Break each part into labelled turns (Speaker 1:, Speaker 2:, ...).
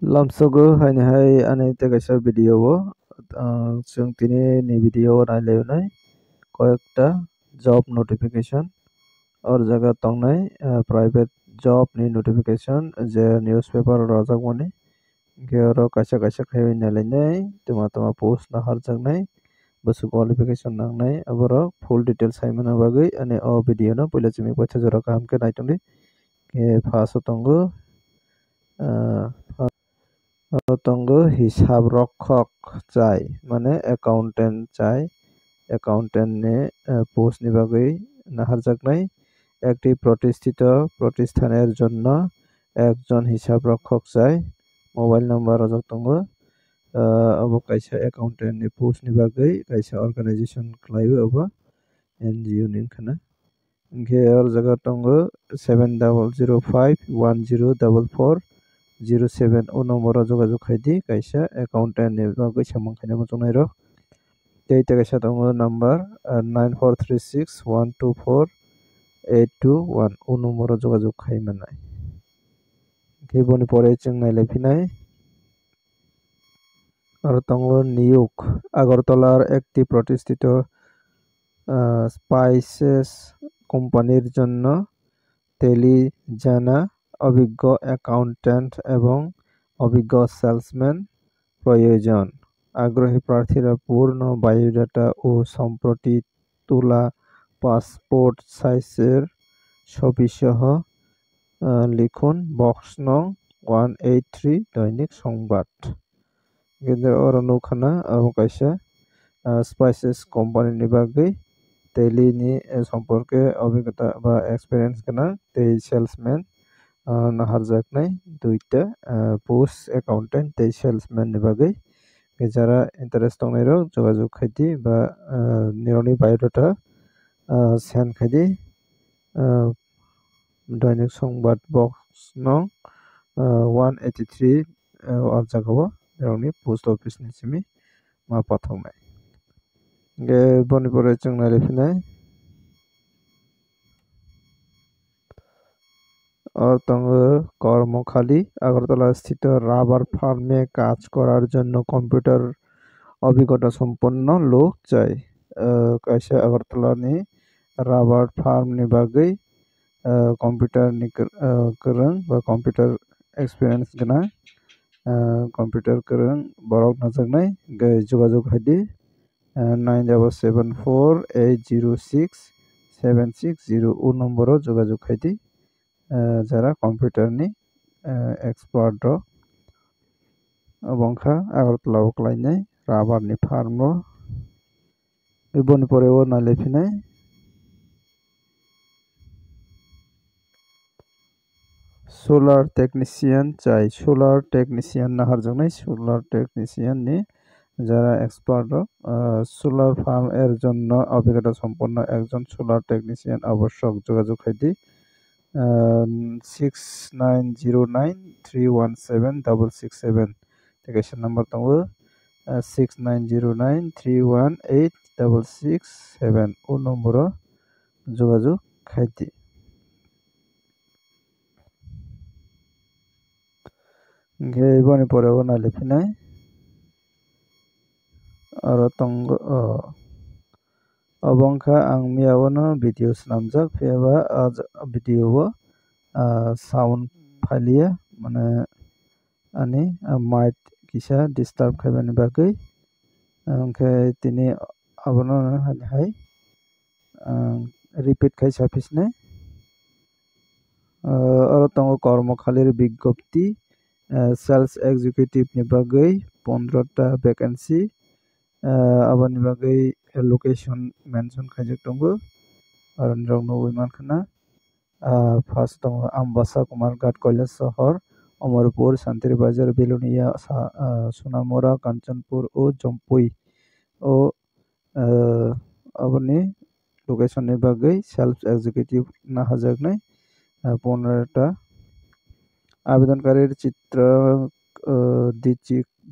Speaker 1: Lamsogo hainihai anaita kaisa video o जों tini ni video nailaiunai কয়েকটা job notification or jaga tongnai private job ni notification je newspaper rojak mani ke oro kaisa kaisa khai nalainai tuma post na harjaknai busu qualification nangnai aboro full details saimana bagui ani o video no puila chimi paitha jora kaham ke naitongdi ke phaso tongo tongo হিসাব রক্ষক চাই মানে accountant চাই accountant নে post নি বাগৈ নাহারজাকনাই একটি প্রতিষ্ঠিত প্রতিষ্ঠানের জন্য একজন হিসাব রক্ষক চাই mobile number Rajak tongo abo kaisa accountant ni post ni bagui kaisa organization khlaibu abo NGO ni khana ke or jaga tongo 7005104407 o number jogajog khaidi kaisa accountant ni bagui samung khaina mojongnai rok tei ta kaisa tongo number 9436124821 o number jogajog khaimanai ke boni pore chung nailaifinai aro tongo নিয়োগ আগরতলার একটি প্রতিষ্ঠিত spices কোম্পানির জন্য তেলি জানা অভিজ্ঞ accountant এবং অভিজ্ঞ সেলসম্যান প্রয়োজন আগ্রহী প্রার্থীরা পূর্ণ বায়োডাটা ও সম্প্রতি তোলা পাসপোর্ট সাইজের ছবিসহ লিখুন বক্স নং 183 দৈনিক সংবাদ गेजेर oro nukkhana abo kaisa spices company ni bagui teli ni সম্পর্কে অভিজ্ঞতা বা experience গনা tei salesman naharjaknai duita post accountant tei salesman ni bagui যারা ইন্টারেস্ট tongnai rok যোগাযোগ khaidi ba nirokni biodata send khaidi দৈনিক সংবাদ বক্স নং 183 o jagao nirokni post office ni simi ma pathoknai ge boni pore chung nailaifinai और tongo কর্মখালী Agartala স্থিত rubber ফার্মে কাজ করার জন্য কম্পিউটার অভিজ্ঞতা সম্পন্ন লোক চাই কাইসা Agartala ni rubber farm ni bagui computer ni korang ba computer experience gana computer korang borok najaknai ge jogajog haidi 9748067660 o number o jogajog haidi যারা computer ni expert rok abongkha agartala o khlainai rabar ni farm ro boni pore o nailaifinai solar technician chai solar technician naharjaknai solar technician ni যারা expert solar farm এর জন্য অভিজ্ঞতা সম্পন্ন একজন solar technician আবশ্যক যোগাযোগ ID 6909317667 টেকেশন number tongo 6909318667 o number যোগাযোগ Khaiti ge boni pore o nailaifinai aro tongo abongkha ang miyaono video swnamjak phiaba video o sound phailiya mane ani mic kisa disturb khaibani bagui onkhe tini abono hai repeat khai sapisnai aro tongo কর্মখালীর বিজ্ঞপ্তি sales executive ni bagui 15 ta vacancy aboni bagui location mention khaijak tongo aro nirok nugui mankhana first tongo ambasa kumar ghat Kailash শহর অমরপুর শান্তির বাজার বেলুনিয়া সোনামুড়া কাঞ্চনপুর ও জম্পুই ও aboni location ni bagui self executive nahajaknai 15 ta আবেদনকারীর চিত্র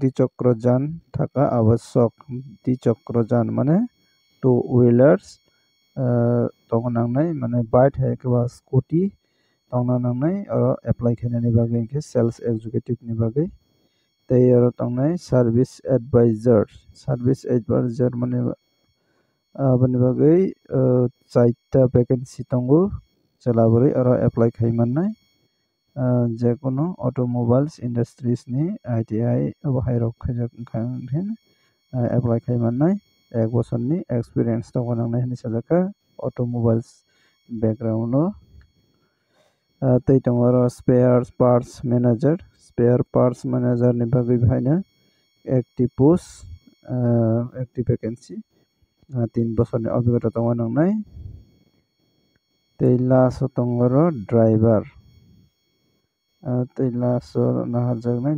Speaker 1: দ্বিচক্রযান থাকা আবশ্যক দ্বিচক্রযান মানে two wheelers tongna nangnai mane bike hai ke ba scooty tongna nangnai aro apply khainani bagui ke sales executive ni bagui tei aro tongnai service advisor mane aboni bagui chaita vacancy tongo chelabori aro apply khaimannai jekono automobiles industries ni ITI abo hairok khaijak wngkha hin apply khaimannai 1 bosorni experience tongo nangnai hinui sajaka automobiles background o tei tongo aro spare parts manager ni bagui haino active post active vacancy 3 bosorni obhigota tongo nangnai tei last o tongo aro driver tei last o naharjaknai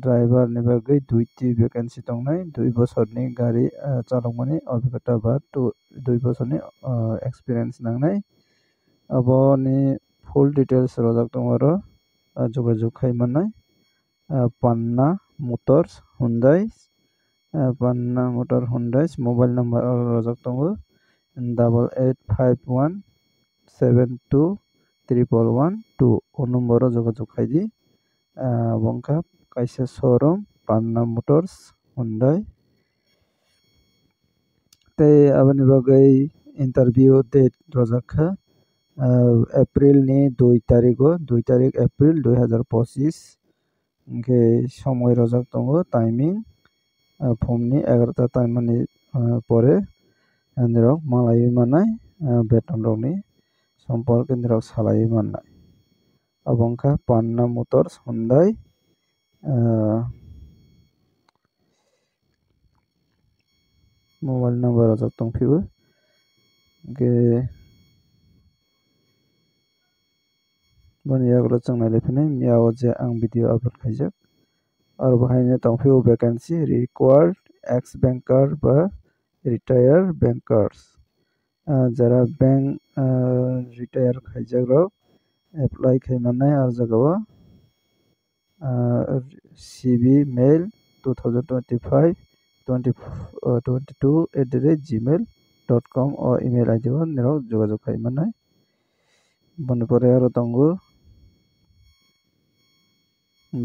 Speaker 1: driver ni bagui 2ti vacancy tongnai 2 bosorni gari chalokmani obhigota ba 2 bosorni experience nangnai aboni full details rojak tongo aro jogajog khaimannai Panna Motors Hyundai mobile number rojak tongo 8851721112 o number o jogajog khaidi bongkha kaisa showroom Panna Motors Hyundai tei aboni bagui interview date rojakha April ni 2 tarik April 2025 hingke somoi rojak tongo timing phumni 11ta taimani pore nirok malaioi mannai beton rokni somporke nirok salaioi mannai abo wngkha Panna Motors Hyundai mobile number rojak tongphio hingke boni yagola chung nailaiphonai mia o je ang video upload khaijak aro bahaino tongphio vacancy required ex banker ba retire bankers jara bank retire khaijak rok apply khaimannai o jagao CV mail 2025-22@gmail.com o email ID o nirok jogajog khaimannai boni pore aro tongo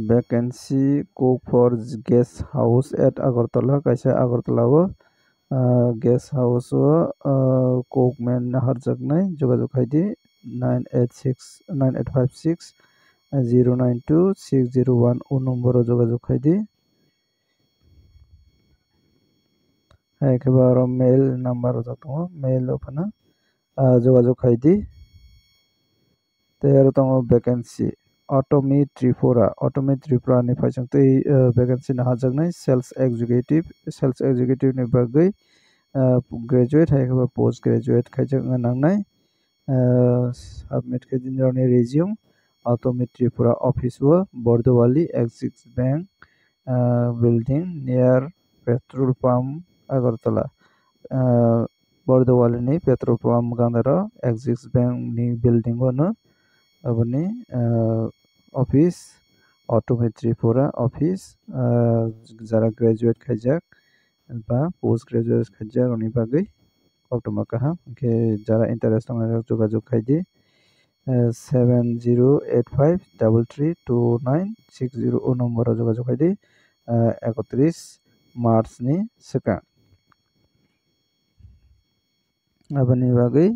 Speaker 1: vacancy cook for guest house at Agartala kaisa Agartala o guest house o cookman naharjaknai jogajog khaidi 9856 o number o jogajog khaidi haikhe aro mail number rojak tongo mail o phano jogajog khaidi tei aro tongo vacancy Automi Tripura ni phaisingtwi vacancy naharjaknai sales executive ni bagui graduate haikhe post graduate khaijak wngha nangnai submit khe nirokni resume Automi Tripura office o Bordowali Axis Bank building near petrol pump Agartala Bordowali ni petrol pump gandaro Axis Bank ni building o no aboni office Automi Tripura office jara graduate khaijak ba post graduate khaijak rokni bagui koktoma kaham hingke jara interest tongnai jogajog khaidi 7085332960 o number o jogajog khaidi 31 March ni swkang aboni bagui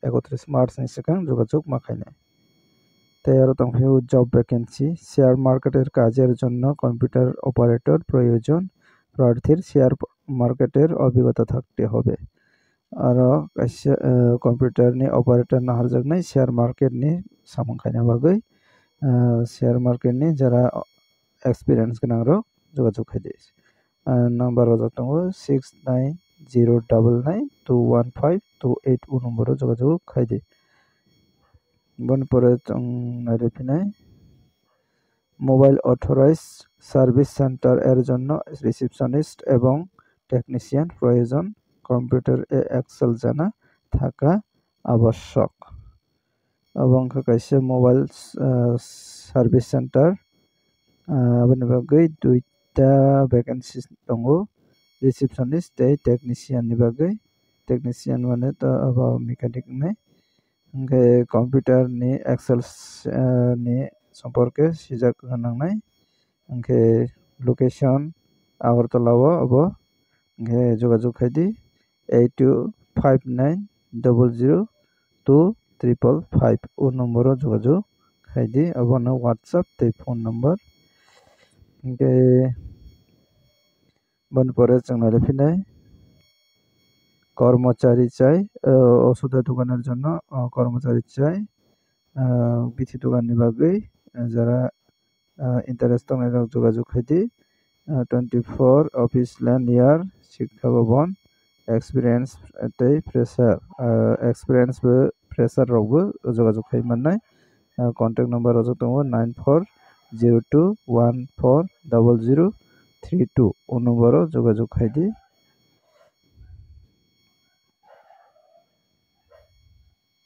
Speaker 1: 31 March ni swkang jogajog ma khainai tei aro tongphio job vacancy share marketer kajer jonno computer operator proyojon প্রার্থীর share মার্কেটের অভিজ্ঞতা থাকতে হবে aro kaisa computer ni operator naharjaknai share market ni samung khaina bagui share market ni jara experience ganang rok jogajog khaidi number rojak tongo 6909921528 o number o jogajog khaidi boni pore nailaiphonai mobile authorised service centre এর জন্য receptionist এবং technician প্রয়োজন কম্পিউটারে Excel জানা থাকা আবশ্যক এবং কাইসে mobile service centre aboni bagui 2ta vacancy tongo receptionist tei technician ni bagui technician mane to abo mechanic nai hingke computer ni excel ni সম্পর্কে সিজাক nangnai ओंखे लोकेशन आगरतलाव अबो ओंखे जगाजग खायदि 8259002355 उ नम्बर जगाजग खायदि अबनो WhatsApp ते फोन नम्बर ओंखे बन परे जों नायफिनाय কর্মচারী চাই ওষুধের দোকানের জন্য কর্মচারী চাই বিথি দোকানनि बागै যারা ইন্টারেস্ট दं এরা যোগাযোগ খাইদি 24 অফিস ল্যান্ড ইয়ার শিক্ষা ভবন एक्सपिरियेंस ते फ्रेशर एक्सपिरियेंस बो फ्रेशर रावबो जोगाजोग खालामनाय कन्टेक्ट नम्बर रजोग दङ 9402140032 उ नम्बराव जोगाजोग खायदि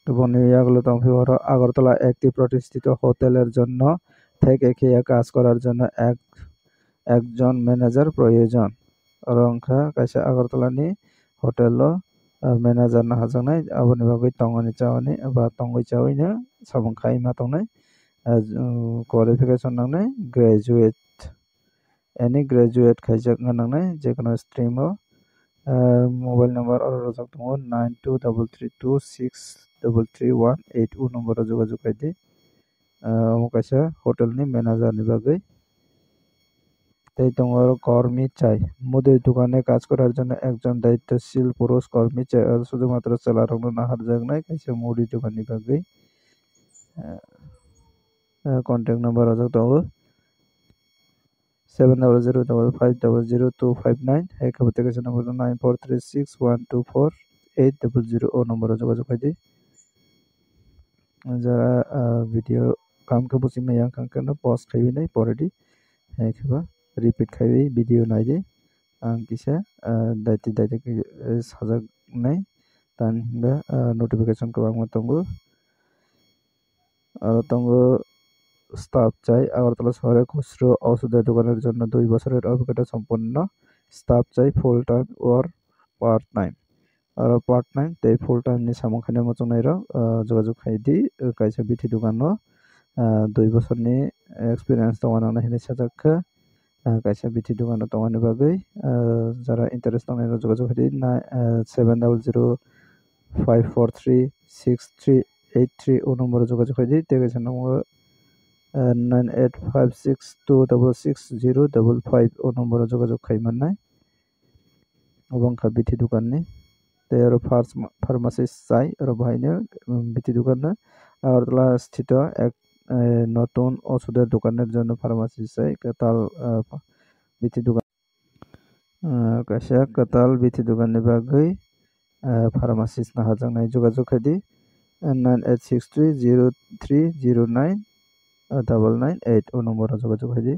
Speaker 1: বনি ইয়াগুলো তংফিওর আগরতলা একটি প্রতিষ্ঠিত হোটেলের জন্য থেকে খেয়ে কাজ করার জন্য একজন ম্যানেজার প্রয়োজন রংখা কাছে আগরতলানি হোটেল ম্যানেজার না হাজানাই আবনি বাগৈ তংনি চাওনি বা তংগৈ চাওইনা সাবং খাইমা তংনাই क्वालिफिकेशन नांनाय ग्रेजुएट एनी ग्रेजुएट खायजाक नांनाय जेकोनो स्ट्रीम मोबाइल नम्बर और रजक दङ 9233263318 उ नम्बर जोगाजोग खायदि कायसा होटेलनि ম্যানেজারनि बागै তাই তোমার কর্মী চাই মুদির দোকানে কাজ করার জন্য একজন দায়িত্বশীল পুরুষ কর্মী চাই আর শুধুমাত্র চালানো না হার জায়গায় কাছে মুদি দোকানनि बागै कन्टेक्ट नम्बर रजक दङ 7005500259 एप्लीकेशन नम्बर 9436124800 ও নম্বরে যোগাযোগ খাইদি যারা ভিডিও কামকে বুঝি মাইয়াं কাंकनो पोस्ट खाइबिनाय परेदि हेखबा रिपीट खाइबि भिडियो नायदि आं किसा दायति साजाकनाय तानबा नोटिफिकेशन को आं मतंगो আর তঙ্গো স্টাফ চাই আগরতলা শহরে খুচরো ওষুধের দোকানের জন্য 2 বছরের অভিজ্ঞতা সম্পন্ন স্টাফ চাই full time or part time আর পার্ট টাইম তে ফুল টাইম नि सामखाने मचनायर যোগাযোগ खायदि कायसा बिथि दোकानो 2 বছরनि एक्सपिरियेंस दङ नांना हिने साजाखा कायसा बिथि दोकानो दङनि बागै যারা ইন্টারেস্ট दङ যোগাযোগ खायदि 7005436383 ও নম্বরে যোগাযোগ খাयदि টেলিফোন নম্বর 9856266055 ও নম্বরে যোগাযোগ খাইমানनाय এবং বিথি দোকানनि তের ফার্মাসিস্ট চাই আর ভাইনে বিথি দোকানে আগরতলা স্থিত এক নতুন ওষুধের দোকানের জন্য ফার্মাসিস্ট চাই কাতাল বিথি দোকান কাশা কাতাল বিথি দোকানनि बागै फार्मासिस्ट ना हाजांनाय যোগাযোগ खायदि 9863030998 ও নম্বরে যোগাযোগ খাयदि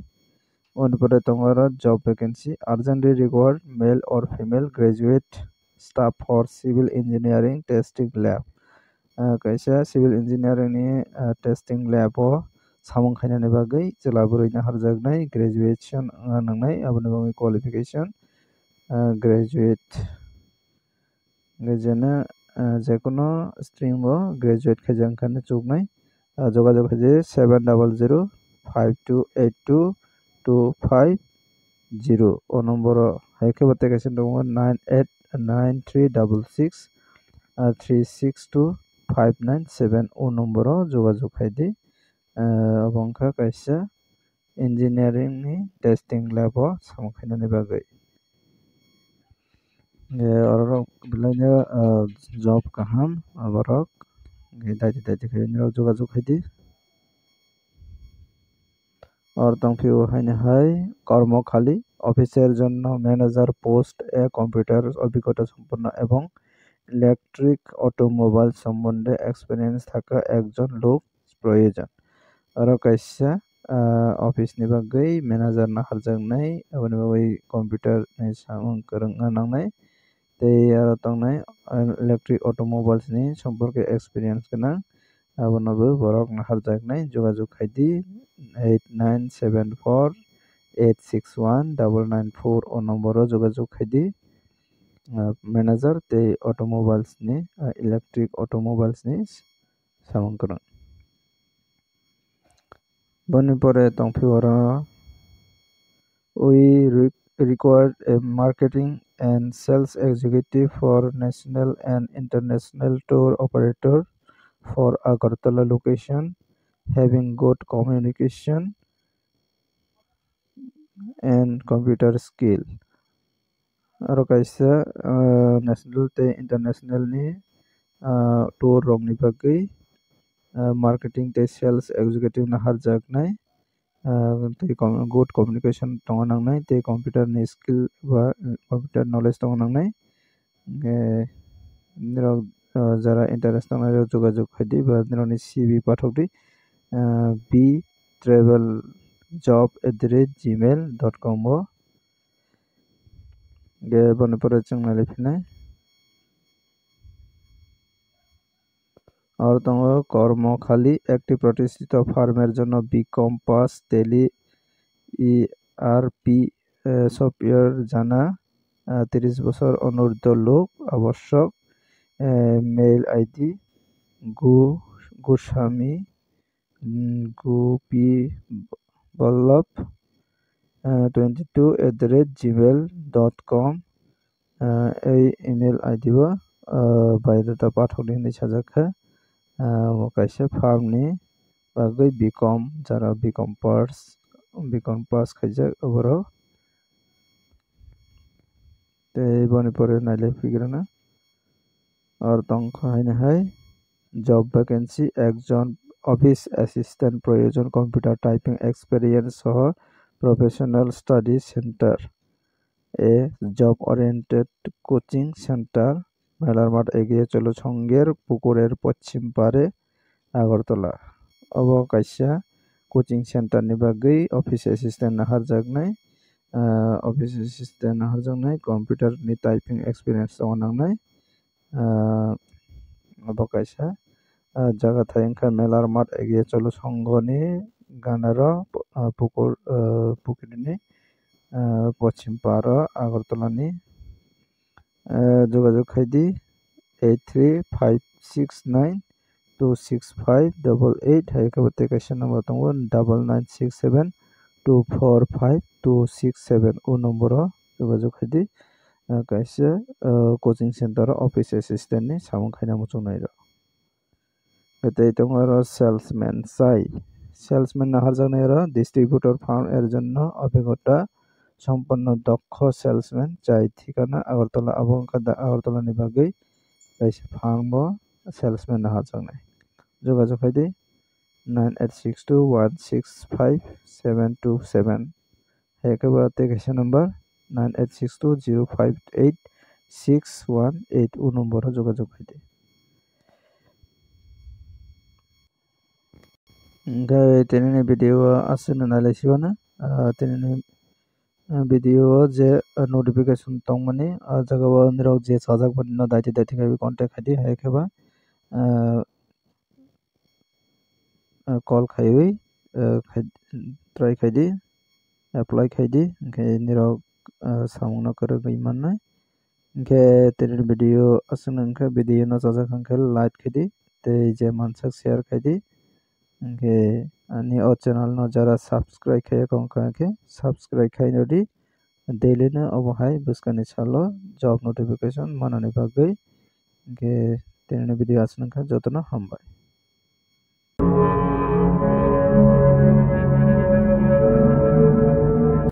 Speaker 1: অনুপরে তোমার job vacancy urgently required male और female graduate staff for civil engineering testing lab कैसा सिविल इंजीनियरिंग नि टेस्टिंग लैब सामं खायनानि बागै जेलाबुरैना हारजागनाय ग्रेजुएशन नांनाय आबनि बागै क्वालिफिकेशन ग्रेजुएट गेजेना जेकोनो स्ट्रीम ग्रेजुएट खायजांखाने चुकनाय যোগাযোগ खायदि 7000528225 ও নম্বর হাইকে বাতেকেশন দङ 989366362597 ও নম্বর যোগাযোগ खायदि अबंखा कायसा इंजीनियरिंग नि टेस्टिंग लैब सामखायनानि बागै और बिलायनो जॉब काहाम अबरक दायति खायनो যোগাযোগ खायदि और तंफिउ हायने हाय কর্মখালী অফিসের জন্য ম্যানেজার পোস্ট কম্পিউটার অভিজ্ঞতা সম্পন্ন এবং ইলেকট্রিক অটোমোবাইল সম্বন্ধে এক্সপেরিয়েন্স থাকা একজন লোক প্রয়োজন আর কাইসা অফিसनि बागै ম্যানেজার ना हारजांनाय अबनि बागै कम्पिउटार नि सामं करंना नांनाय ते आरो तंनाय इलेक्ट्रिक अटोमोबाइल्स नि सम्पर्के एक्सपीरियंस गोनां अबनबो बरक ना हारजांनाय যোগাযোগ खायदि 8974861994 ও নম্বরে যোগাযোগ खायदि मैनेजर ते ऑटोमोबाइल्स नि इलेक्ट्रिक ऑटोमोबाइल्स नि सामंकरण बनि परे तंफिवरा We required a marketing and sales executive for national and international tour operator for Agartala location, having good communication and computer skill. Aro kaisa national te international ni tour rok ni bagui marketing te sales executive na harjaknai te good communication tongo nangnai te computer ni skill ba computer knowledge tongo nangnai nirok jara interest tongnai rok jogajog khaidi ba nirok ni CV pathokdi btraveljob@gmail.com o boni pore chong nailaifinai R tongo কর্মখালি একটি প্রতিষ্ঠিত ফার্মের জন্য BCom pass Tally ERP software জানা 30 বছর অনূর্ধ্ব লোক আবশ্যক mail ID Goswami Gopi Ballabh 22@gmail.com এই ইমেল আইডি বা বায়োডাটা পাঠানি होननाय साजाखा kaisa farm ni bagui bcom jara bcom pass khaijak oborok tei boni pore nailaifigrana আর তংখ হাইনে হাই জব ভ্যাকেন্সি একজন অফিস অ্যাসিস্ট্যান্ট প্রয়োজন কম্পিউটার টাইপিং এক্সপেরিয়েন্স সহ প্রফেশনাল স্টাডি সেন্টার এ job oriented coaching centre মেলার মাঠ এগিয়ে চলো সঙ্গের পুকুরের পশ্চিম পারে আগরতলা অবকাশা কোচিং সেন্টার नि बागै অফিস অ্যাসিস্ট্যান্ট नाहारजागनाय অফিস অ্যাসিস্ট্যান্ট नाहारजागनाय কম্পিউটার नि টাইপিং এক্সপিরিয়েন্স दङ नांनाय অবকাশা জায়গা থাইংখা মেলার মাঠ এগিয়ে চলো সংঘনি গানার পুকুরনি পশ্চিম পার আগরতলানি যোগাযোগ খাইদি 8356926588 হাইকাবতে কাইসা নাম্বার দङ 9967245267 ও নম্বর যোগাযোগ খাইদি kaisa coaching center office assistant ni samung khaina muchungnai ro tei tongo ro salesman na harjaknai ro distributor farm er jonno অভিজ্ঞতা সম্পন্ন দক্ষ সেলসম্যান চাই ঠিকানা Agartala Agartala ni bagui kaisa farm o salesman na harjaknai যোগাযোগ খাইদি 9862165727 haikabate kaisa number 9862058618 ও নম্বরে যোগাযোগ খাইদি tinini video asuna nalaisibana tinini video je notification tongmani jagao nirok je sajak bani no daiti kai contact khaidi haikaba call khaiwi try khaidi apply khaidi kai nirok samungna korok imannai ke tinini video asuna angka video no sajak angka like khaidi tei je mansak share khaidi ke ani o channel no jara subscribe khaiya kongka ke subscribe khainodi daily na obohai buskani salo job notification manani bagui ke tinini video asuna angka jotono hambai।